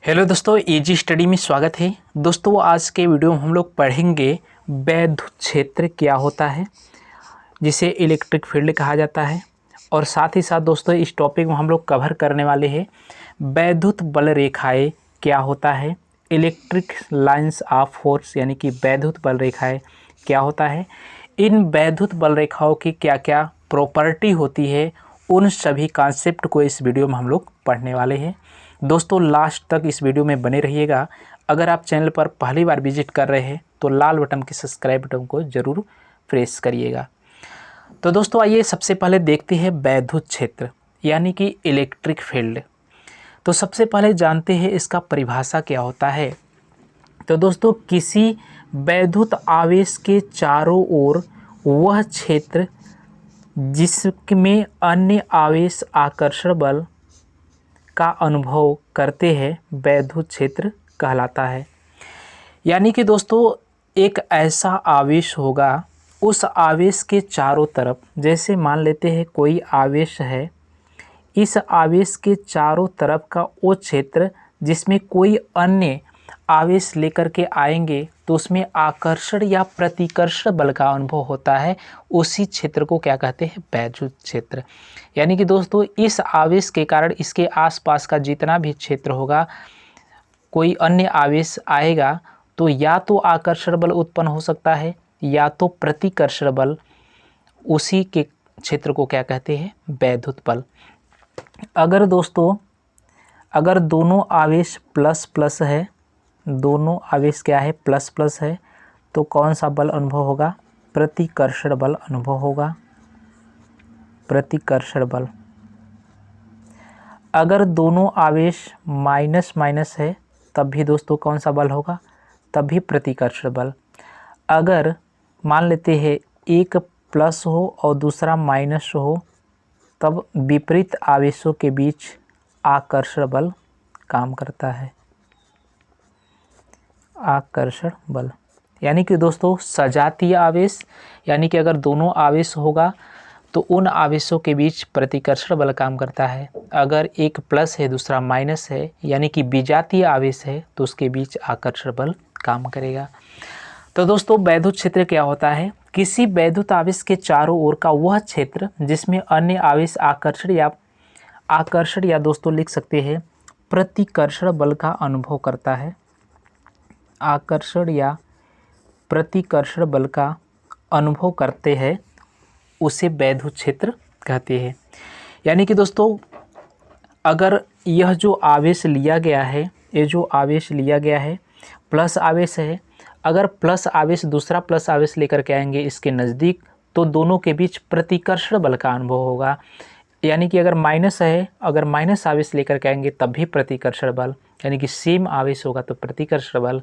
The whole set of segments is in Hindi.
हेलो दोस्तों, इजी स्टडी में स्वागत है। दोस्तों आज के वीडियो में हम लोग पढ़ेंगे वैद्युत क्षेत्र क्या होता है, जिसे इलेक्ट्रिक फील्ड कहा जाता है। और साथ ही साथ दोस्तों इस टॉपिक में हम लोग कवर करने वाले हैं वैद्युत बल रेखाएं क्या होता है, इलेक्ट्रिक लाइंस ऑफ फोर्स यानी कि वैद्युत बल रेखाएं क्या होता है, इन वैद्युत बल रेखाओं की क्या क्या प्रॉपर्टी होती है, उन सभी कॉन्सेप्ट को इस वीडियो में हम लोग पढ़ने वाले हैं। दोस्तों लास्ट तक इस वीडियो में बने रहिएगा। अगर आप चैनल पर पहली बार विजिट कर रहे हैं तो लाल बटन के सब्सक्राइब बटन को ज़रूर प्रेस करिएगा। तो दोस्तों आइए सबसे पहले देखते हैं वैद्युत क्षेत्र यानी कि इलेक्ट्रिक फील्ड। तो सबसे पहले जानते हैं इसका परिभाषा क्या होता है। तो दोस्तों किसी वैद्युत आवेश के चारों ओर वह क्षेत्र जिसमें अन्य आवेश आकर्षण बल का अनुभव करते हैं वैद्युत क्षेत्र कहलाता है। यानी कि दोस्तों एक ऐसा आवेश होगा, उस आवेश के चारों तरफ, जैसे मान लेते हैं कोई आवेश है, इस आवेश के चारों तरफ का वो क्षेत्र जिसमें कोई अन्य आवेश लेकर के आएंगे तो उसमें आकर्षण या प्रतिकर्षण बल का अनुभव होता है, उसी क्षेत्र को क्या कहते हैं, वैद्युत क्षेत्र। यानी कि दोस्तों इस आवेश के कारण इसके आसपास का जितना भी क्षेत्र होगा, कोई अन्य आवेश आएगा तो या तो आकर्षण बल उत्पन्न हो सकता है या तो प्रतिकर्षण बल, उसी के क्षेत्र को क्या कहते हैं, वैद्युत बल। अगर दोस्तों दोनों आवेश प्लस प्लस है, दोनों आवेश क्या है, प्लस प्लस है, तो कौन सा बल अनुभव होगा, प्रतिकर्षण बल अनुभव होगा, प्रतिकर्षण बल। अगर दोनों आवेश माइनस माइनस है तब भी दोस्तों कौन सा बल होगा, तब भी प्रतिकर्षण बल। अगर मान लेते हैं एक प्लस हो और दूसरा माइनस हो, तब विपरीत आवेशों के बीच आकर्षण बल काम करता है, आकर्षण बल। यानी कि दोस्तों सजातीय आवेश, यानी कि अगर दोनों आवेश होगा तो उन आवेशों के बीच प्रतिकर्षण बल काम करता है। अगर एक प्लस है दूसरा माइनस है, यानी कि विजातीय आवेश है, तो उसके बीच आकर्षण बल काम करेगा। तो दोस्तों वैद्युत क्षेत्र क्या होता है, किसी वैद्युत आवेश के चारों ओर का वह क्षेत्र जिसमें अन्य आवेश आकर्षण या दोस्तों लिख सकते हैं प्रतिकर्षण बल का अनुभव करता है, आकर्षण या प्रतिकर्षण बल का अनुभव करते हैं, उसे वैद्युत क्षेत्र कहते हैं। यानी कि दोस्तों अगर यह जो आवेश लिया गया है, ये जो आवेश लिया गया है प्लस आवेश है, अगर प्लस आवेश दूसरा प्लस आवेश लेकर के आएंगे इसके नज़दीक, तो दोनों के बीच प्रतिकर्षण बल का अनुभव होगा। यानी कि अगर माइनस है, अगर माइनस आवेश लेकर के आएंगे तब भी प्रतिकर्षण बल, यानी कि सेम आवेश होगा तो प्रतिकर्षण बल।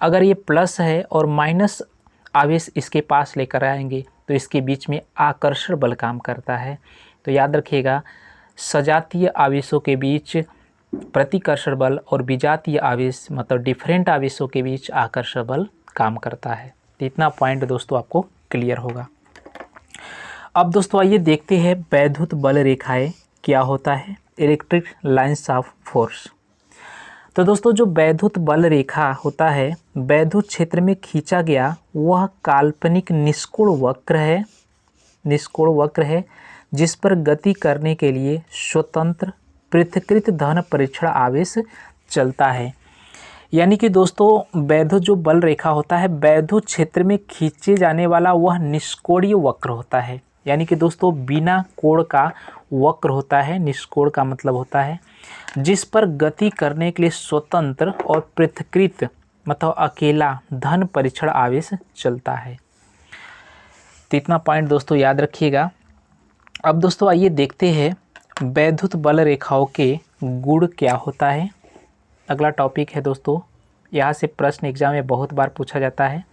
अगर ये प्लस है और माइनस आवेश इसके पास लेकर आएंगे तो इसके बीच में आकर्षण बल काम करता है। तो याद रखिएगा सजातीय आवेशों के बीच प्रतिकर्षण बल और विजातीय आवेश मतलब डिफरेंट आवेशों के बीच आकर्षण बल काम करता है। तो इतना पॉइंट दोस्तों आपको क्लियर होगा। अब दोस्तों आइए देखते हैं वैद्युत बल रेखाएं क्या होता है, इलेक्ट्रिक लाइंस ऑफ फोर्स। तो दोस्तों जो वैद्युत बल रेखा होता है, वैद्युत क्षेत्र में खींचा गया वह काल्पनिक निष्कोण वक्र है जिस पर गति करने के लिए स्वतंत्र पृथक्कृत धन परीक्षण आवेश चलता है। यानी कि दोस्तों वैद्युत जो बल रेखा होता है, वैद्युत क्षेत्र में खींचे जाने वाला वह निष्कोणीय वक्र होता है। यानी कि दोस्तों बिना कोण का वक्र होता है, निष्कोण का मतलब होता है जिस पर गति करने के लिए स्वतंत्र और पृथक्कृत मतलब अकेला धन परीक्षण आवेश चलता है। तो इतना पॉइंट दोस्तों याद रखिएगा। अब दोस्तों आइए देखते हैं वैद्युत बल रेखाओं के गुण क्या होता है। अगला टॉपिक है दोस्तों, यहाँ से प्रश्न एग्जाम में बहुत बार पूछा जाता है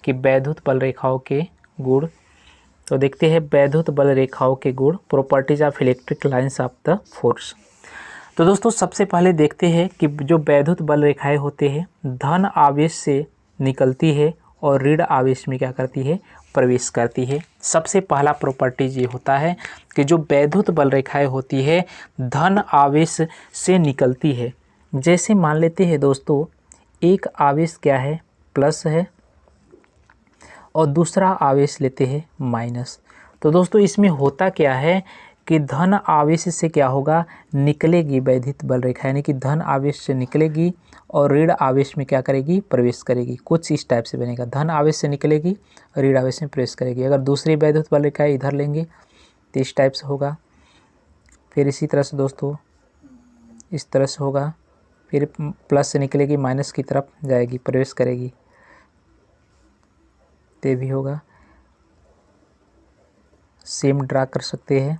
कि वैद्युत बल रेखाओं के गुण। तो देखते हैं वैद्युत बल रेखाओं के गुण, properties of electric lines of the force. तो दोस्तों सबसे पहले देखते हैं कि जो वैद्युत बल रेखाएं होते हैं धन आवेश से निकलती है और ऋण आवेश में क्या करती है, प्रवेश करती है। सबसे पहला प्रॉपर्टीज ये होता है कि जो वैद्युत बल रेखाएं होती है धन आवेश से निकलती है, जैसे मान लेते हैं दोस्तों एक आवेश क्या है, प्लस है, और दूसरा आवेश लेते हैं माइनस। तो दोस्तों इसमें होता क्या है कि धन आवेश से क्या होगा, निकलेगी वैद्युत बल रेखा, यानी कि धन आवेश से निकलेगी और ऋण आवेश में क्या करेगी, प्रवेश करेगी। कुछ इस टाइप से बनेगा, धन आवेश से निकलेगी, ऋण आवेश में प्रवेश करेगी। अगर दूसरी वैद्युत बल रेखा इधर लेंगे तो इस टाइप से होगा, फिर इसी तरह से दोस्तों इस तरह से होगा, फिर प्लस से निकलेगी माइनस की तरफ जाएगी, प्रवेश करेगी, ते भी होगा। सेम ड्रा कर सकते हैं,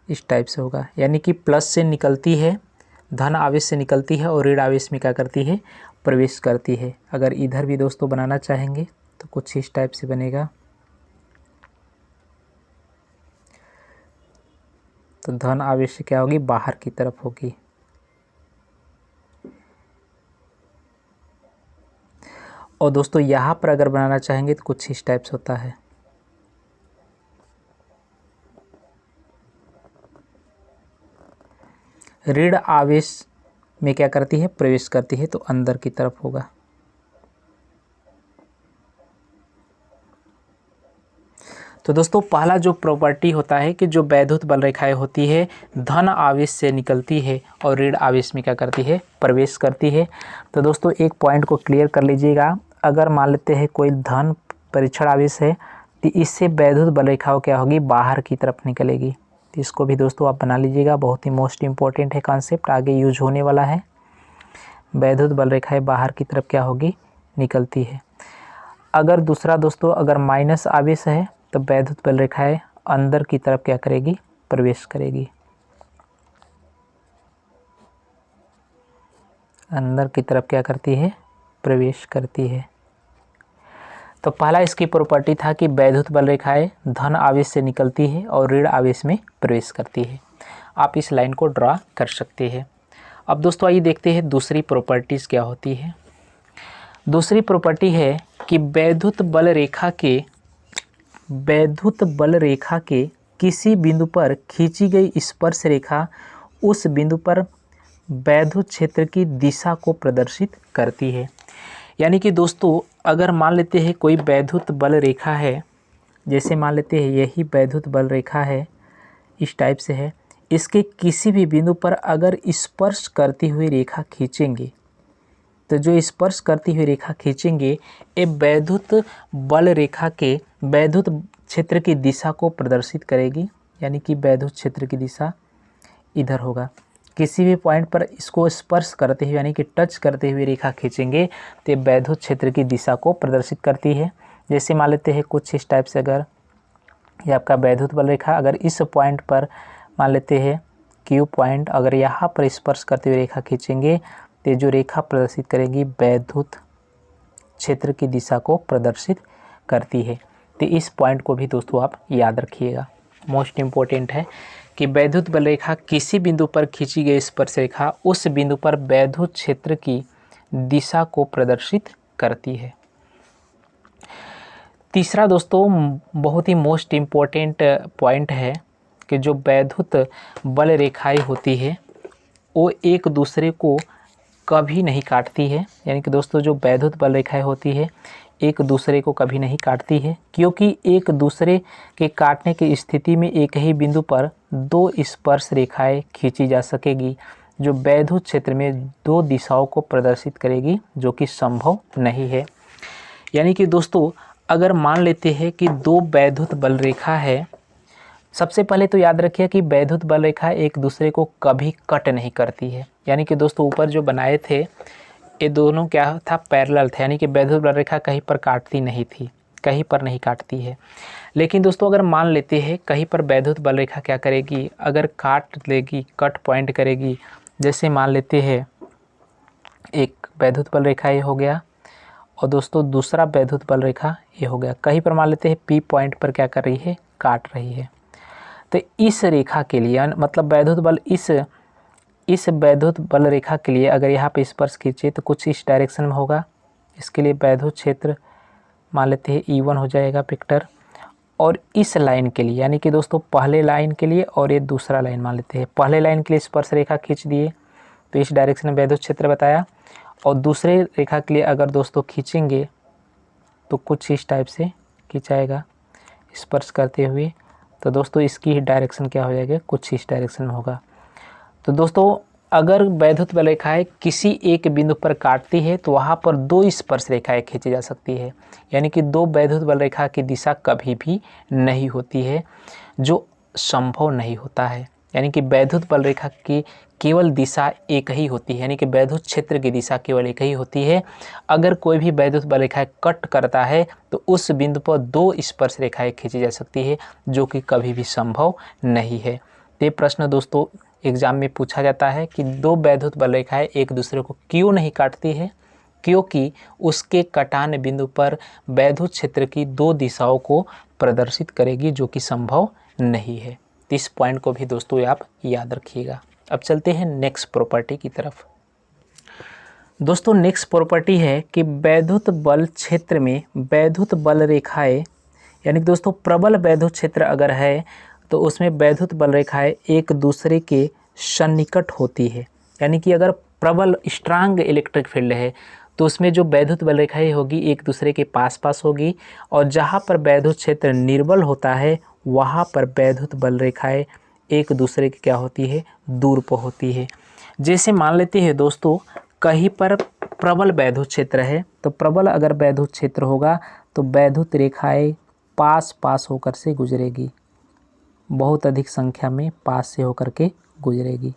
इस टाइप से होगा, यानी कि प्लस से निकलती है, धन आवेश से निकलती है और ऋण आवेश में क्या करती है, प्रवेश करती है। अगर इधर भी दोस्तों बनाना चाहेंगे तो कुछ इस टाइप से बनेगा। तो धन आवेश से क्या होगी, बाहर की तरफ होगी। और दोस्तों यहाँ पर अगर बनाना चाहेंगे तो कुछ इस टाइप से होता है। ऋण आवेश में क्या करती है, प्रवेश करती है, तो अंदर की तरफ होगा। तो दोस्तों पहला जो प्रॉपर्टी होता है कि जो वैद्युत बल रेखाएं होती है धन आवेश से निकलती है और ऋण आवेश में क्या करती है, प्रवेश करती है। तो दोस्तों एक पॉइंट को क्लियर कर लीजिएगा, अगर मान लेते हैं कोई धन परीक्षण आवेश है तो इससे वैद्युत बल रेखाओं क्या होगी, बाहर की तरफ निकलेगी। तो इसको भी दोस्तों आप बना लीजिएगा, बहुत ही मोस्ट इंपॉर्टेंट है कॉन्सेप्ट, आगे यूज होने वाला है। वैद्युत बल रेखाएं बाहर की तरफ क्या होगी, निकलती है। अगर दूसरा दोस्तों अगर माइनस आवेश है तो वैद्युत बल रेखाएं अंदर की तरफ क्या करेगी, प्रवेश करेगी, अंदर की तरफ क्या करती है, प्रवेश करती है। तो पहला इसकी प्रॉपर्टी था कि वैद्युत बल रेखाएं धन आवेश से निकलती है और ऋण आवेश में प्रवेश करती है। आप इस लाइन को ड्रा कर सकते हैं। अब दोस्तों आइए देखते हैं दूसरी प्रॉपर्टीज़ क्या होती है। दूसरी प्रॉपर्टी है कि वैद्युत बल रेखा के किसी बिंदु पर खींची गई स्पर्श रेखा उस बिंदु पर वैद्युत क्षेत्र की दिशा को प्रदर्शित करती है। यानी कि दोस्तों अगर मान लेते हैं कोई वैद्युत बल रेखा है, जैसे मान लेते हैं यही वैद्युत बल रेखा है, इस टाइप से है, इसके किसी भी बिंदु पर अगर स्पर्श करती हुई रेखा खींचेंगे तो जो स्पर्श करती हुई रेखा खींचेंगे ये वैद्युत बल रेखा के वैद्युत क्षेत्र की दिशा को प्रदर्शित करेगी। यानी कि वैद्युत क्षेत्र की दिशा इधर होगा। किसी भी पॉइंट पर इसको स्पर्श करते हुए यानी कि टच करते हुए रेखा खींचेंगे तो ये वैद्युत क्षेत्र की दिशा को प्रदर्शित करती है। जैसे मान लेते हैं कुछ इस टाइप से, अगर ये आपका वैद्युत बल रेखा अगर इस पॉइंट पर मान लेते हैं क्यू पॉइंट, अगर यहाँ पर स्पर्श करते हुए रेखा खींचेंगे तो जो रेखा प्रदर्शित करेगी वैद्युत क्षेत्र की दिशा को प्रदर्शित करती है। तो इस पॉइंट को भी दोस्तों आप याद रखिएगा, मोस्ट इम्पोर्टेंट है कि वैद्युत बल रेखा किसी बिंदु पर खींची गई स्पर्श रेखा उस बिंदु पर वैद्युत क्षेत्र की दिशा को प्रदर्शित करती है। तीसरा दोस्तों बहुत ही मोस्ट इम्पोर्टेंट पॉइंट है कि जो वैद्युत बल रेखाएं होती है वो एक दूसरे को कभी नहीं काटती है। यानी कि दोस्तों जो वैद्युत बल रेखाएं होती है एक दूसरे को कभी नहीं काटती है, क्योंकि एक दूसरे के काटने की स्थिति में एक ही बिंदु पर दो स्पर्श रेखाएं खींची जा सकेगी जो वैद्युत क्षेत्र में दो दिशाओं को प्रदर्शित करेगी, जो कि संभव नहीं है। यानी कि दोस्तों अगर मान लेते हैं कि दो वैद्युत बल रेखा है, सबसे पहले तो याद रखिए कि वैद्युत बल रेखा एक दूसरे को कभी कट नहीं करती है। यानी कि दोस्तों ऊपर जो बनाए थे ये दोनों क्या था, पैरेलल थे, यानी कि वैद्युत बल रेखा कहीं पर काटती नहीं थी, कहीं पर नहीं काटती है। लेकिन दोस्तों अगर मान लेते हैं कहीं पर वैद्युत बल रेखा क्या करेगी, अगर काट लेगी, कट पॉइंट करेगी। जैसे मान लेते हैं एक वैद्युत बल रेखा ये हो गया और दोस्तों दूसरा वैद्युत बल रेखा ये हो गया, कहीं पर मान लेते हैं पी पॉइंट पर क्या कर रही है, काट रही है। तो इस रेखा के लिए मतलब वैद्युत बल इस वैद्युत बल रेखा के लिए अगर यहाँ पे स्पर्श खींचे तो कुछ इस डायरेक्शन में होगा। इसके लिए वैद्युत क्षेत्र मान लेते हैं E1 हो जाएगा वेक्टर, और इस लाइन के लिए, यानी कि दोस्तों पहले लाइन के लिए और ये दूसरा लाइन मान लेते हैं। पहले लाइन के लिए स्पर्श रेखा खींच दिए तो इस डायरेक्शन में वैद्युत क्षेत्र बताया, और दूसरे रेखा के लिए अगर दोस्तों खींचेंगे तो कुछ इस टाइप से खिंचाएगा स्पर्श करते हुए, तो दोस्तों इसकी डायरेक्शन क्या हो जाएगा, कुछ इस डायरेक्शन में होगा। तो दोस्तों अगर वैद्युत बल रेखाएं किसी एक बिंदु पर काटती है तो वहाँ पर दो स्पर्श रेखाएं खींची जा सकती है, यानी कि दो वैद्युत बल रेखा की दिशा कभी भी नहीं होती है, जो संभव नहीं होता है। यानी कि वैद्युत बल रेखा की केवल दिशा एक ही होती है, यानी कि वैद्युत क्षेत्र की दिशा केवल एक ही होती है। अगर कोई भी वैद्युत बल रेखाएं कट करता है तो उस बिंदु पर दो स्पर्श रेखाएं खींची जा सकती है, जो कि कभी भी संभव नहीं है। ये प्रश्न दोस्तों एग्जाम में पूछा जाता है कि दो वैद्युत बल रेखाएं एक दूसरे को क्यों नहीं काटती है, क्योंकि उसके कटान बिंदु पर वैद्युत क्षेत्र की दो दिशाओं को प्रदर्शित करेगी, जो कि संभव नहीं है। तो इस पॉइंट को भी दोस्तों आप याद रखिएगा। अब चलते हैं नेक्स्ट प्रॉपर्टी की तरफ। दोस्तों नेक्स्ट प्रॉपर्टी है कि वैद्युत बल क्षेत्र में वैद्युत बल रेखाएं, यानी कि दोस्तों प्रबल वैद्युत क्षेत्र अगर है तो उसमें वैद्युत बल रेखाएं एक दूसरे के सन्निकट होती है। यानी कि अगर प्रबल स्ट्रांग इलेक्ट्रिक फील्ड है तो उसमें जो वैद्युत बल रेखाएं होगी एक दूसरे के पास पास होगी, और जहाँ पर वैद्युत क्षेत्र निर्बल होता है वहाँ पर वैद्युत बल रेखाएं एक दूसरे की क्या होती है, दूर पर होती है। जैसे मान लेते हैं दोस्तों कहीं पर प्रबल वैद्युत क्षेत्र है, तो प्रबल अगर वैद्युत क्षेत्र होगा तो वैद्युत रेखाएं पास पास होकर से गुजरेगी, बहुत अधिक संख्या में पास से होकर के गुजरेगी।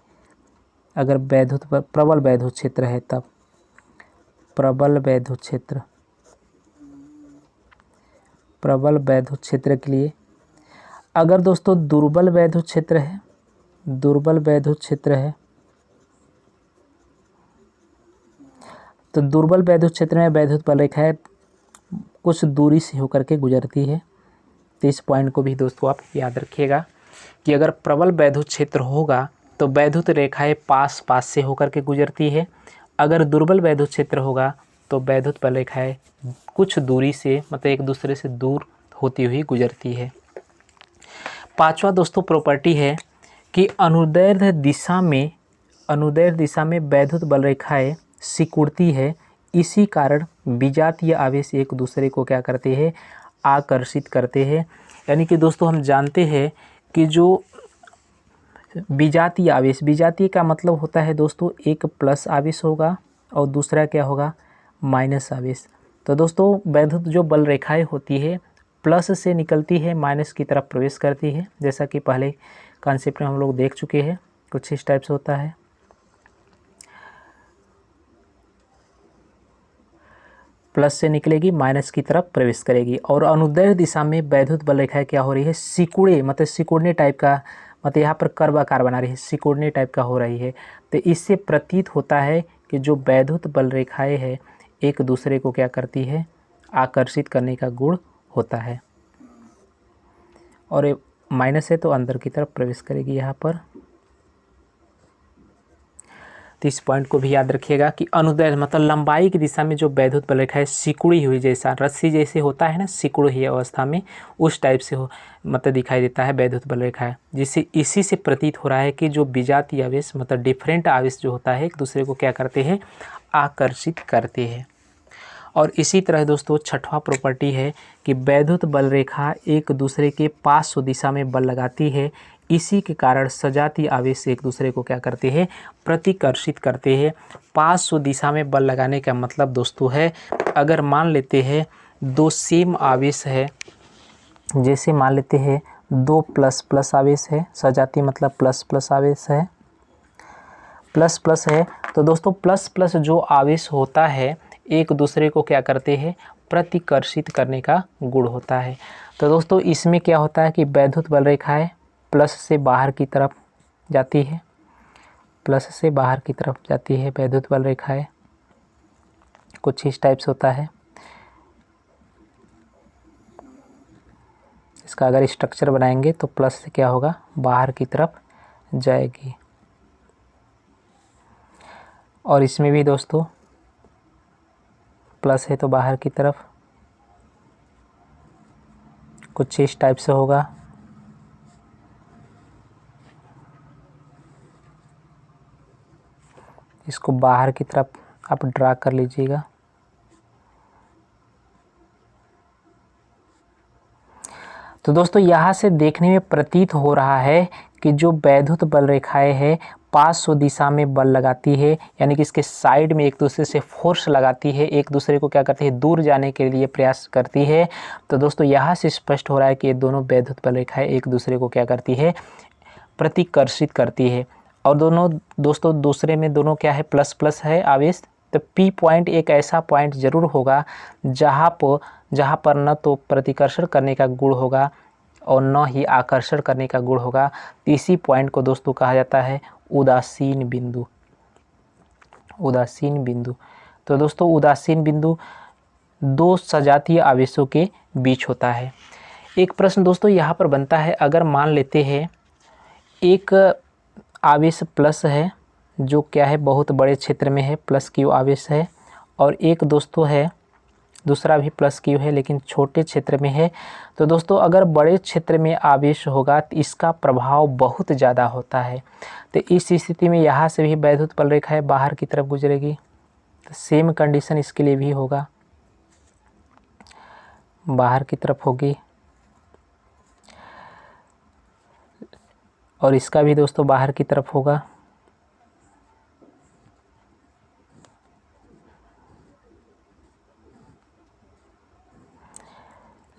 अगर प्रबल वैद्युत क्षेत्र है तब प्रबल वैद्युत क्षेत्र के लिए। अगर दोस्तों दुर्बल वैद्युत क्षेत्र है, तो दुर्बल वैद्युत क्षेत्र में वैद्युत बल रेखाएं कुछ दूरी से होकर के गुजरती है। तो इस पॉइंट को भी दोस्तों आप याद रखिएगा कि अगर प्रबल वैद्युत क्षेत्र होगा तो वैद्युत रेखाएं पास पास से होकर के गुजरती है। अगर दुर्बल वैद्युत क्षेत्र होगा तो वैद्युत बल रेखाएं कुछ दूरी से, मतलब एक दूसरे से दूर होती हुई गुजरती है। पांचवा दोस्तों प्रॉपर्टी है कि अनुदैर्ध्य दिशा में वैद्युत बल रेखाएं सिकुड़ती है। इसी कारण विजातीय आवेश एक दूसरे को क्या करते हैं, आकर्षित करते हैं। यानी कि दोस्तों हम जानते हैं कि जो विजातीय आवेश, विजातीय का मतलब होता है दोस्तों एक प्लस आवेश होगा और दूसरा क्या होगा, माइनस आवेश। तो दोस्तों वैद्युत जो बल रेखाएं होती है प्लस से निकलती है, माइनस की तरफ प्रवेश करती है, जैसा कि पहले कॉन्सेप्ट में हम लोग देख चुके हैं। कुछ इस टाइप से होता है। प्लस से निकलेगी, माइनस की तरफ प्रवेश करेगी। और अनुदैर्ध्य दिशा में वैद्युत बल रेखाएं क्या हो रही है, सिकुड़े, मतलब सिकुड़ने टाइप का, मतलब यहाँ पर कर्वाकार बना रही है, सिकुड़ने टाइप का हो रही है। तो इससे प्रतीत होता है कि जो वैद्युत बल रेखाएं है एक दूसरे को क्या करती है, आकर्षित करने का गुण होता है। और माइनस है तो अंदर की तरफ प्रवेश करेगी यहाँ पर। तो इस पॉइंट को भी याद रखिएगा कि अनुदैर्ध्य मतलब लंबाई की दिशा में जो वैद्युत बल रेखा है सिकुड़ी हुई, जैसा रस्सी जैसे होता है ना, सिकुड़ी हुई अवस्था में उस टाइप से हो, मतलब दिखाई देता है वैद्युत बल रेखा है। जिससे इसी से प्रतीत हो रहा है कि जो विजातीय आवेश मतलब डिफरेंट आवेश जो होता है एक दूसरे को क्या करते हैं, आकर्षित करते हैं। और इसी तरह दोस्तों छठवां प्रॉपर्टी है कि वैद्युत बल रेखा एक दूसरे के पार्श्व दिशा में बल लगाती है। इसी के कारण सजातीय आवेश एक दूसरे को क्या करते हैं, प्रतिकर्षित करते हैं। पार्श्व दिशा में बल लगाने का मतलब दोस्तों है, अगर मान लेते हैं दो सेम आवेश है, जैसे मान लेते हैं दो प्लस प्लस आवेश है, सजातीय मतलब प्लस प्लस आवेश है, प्लस प्लस है, तो दोस्तों प्लस प्लस जो आवेश होता है एक दूसरे को क्या करते हैं, प्रतिकर्षित करने का गुण होता है। तो दोस्तों इसमें क्या होता है कि वैद्युत बल रेखाएं प्लस से बाहर की तरफ जाती है, प्लस से बाहर की तरफ जाती है वैद्युत बल रेखाएं, कुछ इस टाइप से होता है। इसका अगर स्ट्रक्चर बनाएंगे तो प्लस से क्या होगा, बाहर की तरफ जाएगी। और इसमें भी दोस्तों प्लस है तो बाहर की तरफ, कुछ इस टाइप से होगा। इसको बाहर की तरफ आप ड्रा कर लीजिएगा। तो दोस्तों यहाँ से देखने में प्रतीत हो रहा है कि जो वैद्युत बल रेखाएं हैं पार्श्व दिशा में बल लगाती है, यानी कि इसके साइड में एक दूसरे से फोर्स लगाती है, एक दूसरे को क्या करती है, दूर जाने के लिए प्रयास करती है। तो दोस्तों यहाँ से स्पष्ट हो रहा है कि ये दोनों वैद्युत बल रेखाएं एक दूसरे को क्या करती है, प्रतिकर्षित करती है। और दोनों दोस्तों दूसरे में दोनों क्या है, प्लस प्लस है आवेश। तो P पॉइंट एक ऐसा पॉइंट जरूर होगा जहाँ पर न तो प्रतिकर्षण करने का गुण होगा और न ही आकर्षण करने का गुण होगा। इसी पॉइंट को दोस्तों कहा जाता है उदासीन बिंदु। उदासीन बिंदु। तो दोस्तों उदासीन बिंदु दो सजातीय आवेशों के बीच होता है। एक प्रश्न दोस्तों यहाँ पर बनता है, अगर मान लेते हैं एक आवेश प्लस है जो क्या है बहुत बड़े क्षेत्र में है, प्लस क्यू आवेश है, और एक दोस्तों है दूसरा भी प्लस क्यू है लेकिन छोटे क्षेत्र में है। तो दोस्तों अगर बड़े क्षेत्र में आवेश होगा तो इसका प्रभाव बहुत ज़्यादा होता है। तो इस स्थिति में यहाँ से भी वैद्युत बल रेखाएं बाहर की तरफ गुजरेगी। तो सेम कंडीशन इसके लिए भी होगा, बाहर की तरफ होगी, और इसका भी दोस्तों बाहर की तरफ होगा।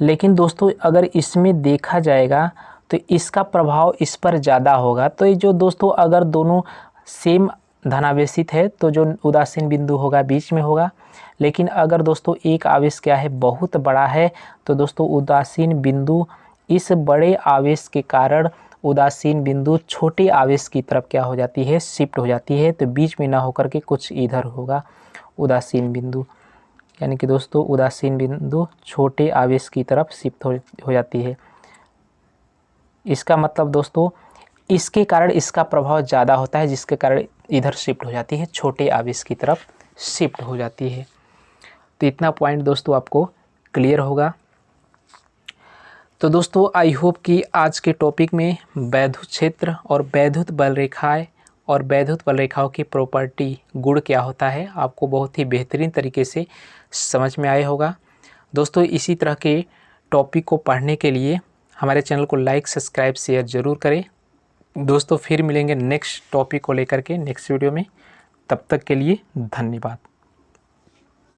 लेकिन दोस्तों अगर इसमें देखा जाएगा तो इसका प्रभाव इस पर ज़्यादा होगा। तो ये जो दोस्तों अगर दोनों सेम धनावेशित है तो जो उदासीन बिंदु होगा बीच में होगा। लेकिन अगर दोस्तों एक आवेश क्या है बहुत बड़ा है तो दोस्तों उदासीन बिंदु इस बड़े आवेश के कारण उदासीन बिंदु छोटे आवेश की तरफ क्या हो जाती है, शिफ्ट हो जाती है। तो बीच में ना होकर के कुछ इधर होगा उदासीन बिंदु, यानी कि दोस्तों उदासीन बिंदु छोटे आवेश की तरफ शिफ्ट हो जाती है। इसका मतलब दोस्तों इसके कारण इसका प्रभाव ज़्यादा होता है, जिसके कारण इधर शिफ्ट हो जाती है, छोटे आवेश की तरफ शिफ्ट हो जाती है। तो इतना पॉइंट दोस्तों आपको क्लियर होगा। तो दोस्तों आई होप कि आज के टॉपिक में वैद्युत क्षेत्र और वैद्युत बल रेखाएं और वैद्युत बल रेखाओं की प्रॉपर्टी गुण क्या होता है आपको बहुत ही बेहतरीन तरीके से समझ में आया होगा। दोस्तों इसी तरह के टॉपिक को पढ़ने के लिए हमारे चैनल को लाइक, सब्सक्राइब, शेयर ज़रूर करें। दोस्तों फिर मिलेंगे नेक्स्ट टॉपिक को लेकर के नेक्स्ट वीडियो में। तब तक के लिए धन्यवाद।